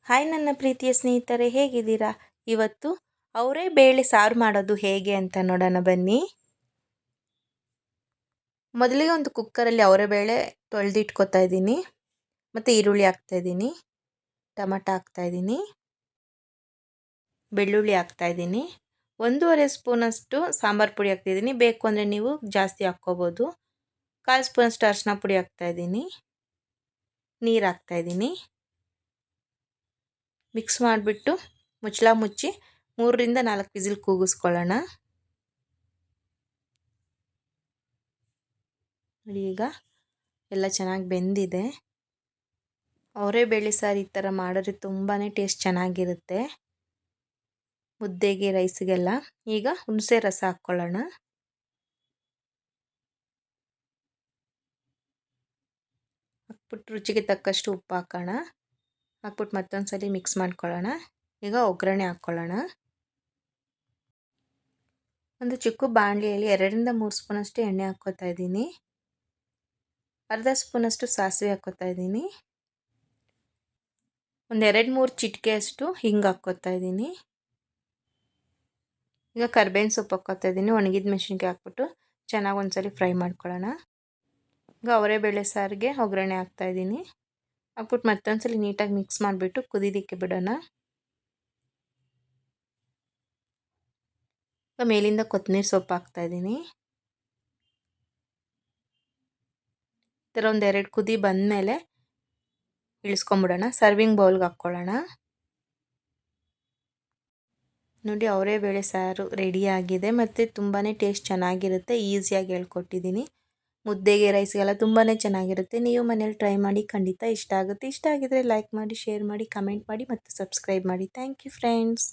Hi ನನ್ನ ಪ್ರೀತಿಯ ಸ್ನೇಹಿತರೆ, ಹೇಗಿದ್ದೀರಾ? ಇವತ್ತು ಅವರೇ ಬೇಳೆ ಸಾರು ಮಾಡೋದು ಹೇಗೆ ಅಂತ ನೋಡೋಣ ಬನ್ನಿ. ಮೊದಲಿಗೆ ಒಂದು ಕುಕ್ಕರಲ್ಲಿ ಅವರೇ ಬೇಳೆ ತೊಳೆದಿಟ್ಕೊತಾ ಇದ್ದೀನಿ. ಮತ್ತು ಈರುಳ್ಳಿ ಹಾಕ್ತಾಯಿದ್ದೀನಿ, ಟೊಮಟೊ ಹಾಕ್ತಾಯಿದ್ದೀನಿ, ಬೆಳ್ಳುಳ್ಳಿ ಹಾಕ್ತಾಯಿದ್ದೀನಿ, 1.5 ಸ್ಪೂನಷ್ಟು ಸಾಂಬಾರು ಪುಡಿ ಹಾಕ್ತಿದ್ದೀನಿ. ಬೇಕು ಅಂದರೆ ನೀವು ಜಾಸ್ತಿ ಹಾಕ್ಕೋಬೋದು. 1/4 ಸ್ಪೂನಷ್ಟು ಅರಿಶಿನ ಪುಡಿ ಹಾಕ್ತಾಯಿದ್ದೀನಿ, ನೀರು ಹಾಕ್ತಾಯಿದ್ದೀನಿ. ಮಿಕ್ಸ್ ಮಾಡಿಬಿಟ್ಟು ಮುಚ್ಚಳ ಮುಚ್ಚಿ 3ರಿಂದ 4 ವಿಸಿಲ್ ಕೂಗಿಸ್ಕೊಳ್ಳೋಣ. ಈಗ ಎಲ್ಲ ಚೆನ್ನಾಗಿ ಬೆಂದಿದೆ. ಅವರೇ ಬೇಳೆ ಸಾರು ಈ ಥರ ಮಾಡಿದ್ರೆ ತುಂಬಾ ಟೇಸ್ಟ್ ಚೆನ್ನಾಗಿರುತ್ತೆ, ಮುದ್ದೆಗೆ, ರೈಸ್ಗೆಲ್ಲ. ಈಗ ಹುಣಸೆ ರಸ ಹಾಕ್ಕೊಳ್ಳೋಣ. ಹಾಕ್ಬಿಟ್ಟು ರುಚಿಗೆ ತಕ್ಕಷ್ಟು ಉಪ್ಪು ಹಾಕೋಣ. ಹಾಕ್ಬಿಟ್ಟು ಮತ್ತೊಂದು ಸಲ ಮಿಕ್ಸ್ ಮಾಡ್ಕೊಳ್ಳೋಣ. ಈಗ ಒಗ್ಗರಣೆ ಹಾಕ್ಕೊಳ್ಳೋಣ. ಒಂದು ಚಿಕ್ಕ ಬಾಣಲೆಯಲ್ಲಿ 2ರಿಂದ 3 ಸ್ಪೂನಷ್ಟು ಎಣ್ಣೆ ಹಾಕ್ಕೋತಾ ಇದ್ದೀನಿ. ಅರ್ಧ ಸ್ಪೂನಷ್ಟು ಸಾಸಿವೆ ಹಾಕ್ಕೋತಾ ಇದ್ದೀನಿ. ಒಂದು 2-3 ಚಿಟಿಕೆಯಷ್ಟು ಹಿಂಗೆ ಹಾಕ್ಕೋತಾ ಇದ್ದೀನಿ. ಈಗ ಕರ್ಬೇವಿನ ಸೊಪ್ಪು ಹಾಕ್ಕೋತಾ ಇದ್ದೀನಿ. ಒಣಗಿದ ಮೆಣಸಿನ್ಕಾಯಿ ಹಾಕ್ಬಿಟ್ಟು ಚೆನ್ನಾಗಿ ಒಂದ್ಸಲಿ ಫ್ರೈ ಮಾಡ್ಕೊಳ್ಳೋಣ. ಈಗ ಅವರೇ ಬೇಳೆ ಸಾರಿಗೆ ಒಗ್ಗರಣೆ ಹಾಕ್ತಾಯಿದ್ದೀನಿ. ಹಾಕ್ಬಿಟ್ಟು ಮತ್ತೊಂದ್ಸಲಿ ನೀಟಾಗಿ ಮಿಕ್ಸ್ ಮಾಡಿಬಿಟ್ಟು ಕುದಿಲಿಕ್ಕೆ ಬಿಡೋಣ. ಈಗ ಮೇಲಿಂದ ಕೊತ್ತಂಬರಿ ಸೊಪ್ಪು ಹಾಕ್ತಾಯಿದ್ದೀನಿ. ಈ ಥರ ಒಂದು 2 ಕುದಿ ಬಂದಮೇಲೆ ಇಳಿಸ್ಕೊಂಬಿಡೋಣ. ಸರ್ವಿಂಗ್ ಬೌಲ್ಗೆ ಹಾಕ್ಕೊಳ್ಳೋಣ. ನೋಡಿ, ಅವರೇ ಬೇಳೆ ಸಾರು ರೆಡಿಯಾಗಿದೆ ಮತ್ತು ತುಂಬಾ ಟೇಸ್ಟ್ ಚೆನ್ನಾಗಿರುತ್ತೆ. ಈಸಿಯಾಗಿ ಹೇಳ್ಕೊಟ್ಟಿದ್ದೀನಿ. ಮುದ್ದೆಗೆ, ರೈಸ್ಗೆಲ್ಲ ತುಂಬಾ ಚೆನ್ನಾಗಿರುತ್ತೆ. ನೀವು ಮನೇಲಿ ಟ್ರೈ ಮಾಡಿ, ಖಂಡಿತ ಇಷ್ಟ ಆಗುತ್ತೆ. ಇಷ್ಟ ಆಗಿದರೆ ಲೈಕ್ ಮಾಡಿ, ಶೇರ್ ಮಾಡಿ, ಕಮೆಂಟ್ ಮಾಡಿ ಮತ್ತು ಸಬ್ಸ್ಕ್ರೈಬ್ ಮಾಡಿ. Thank you friends.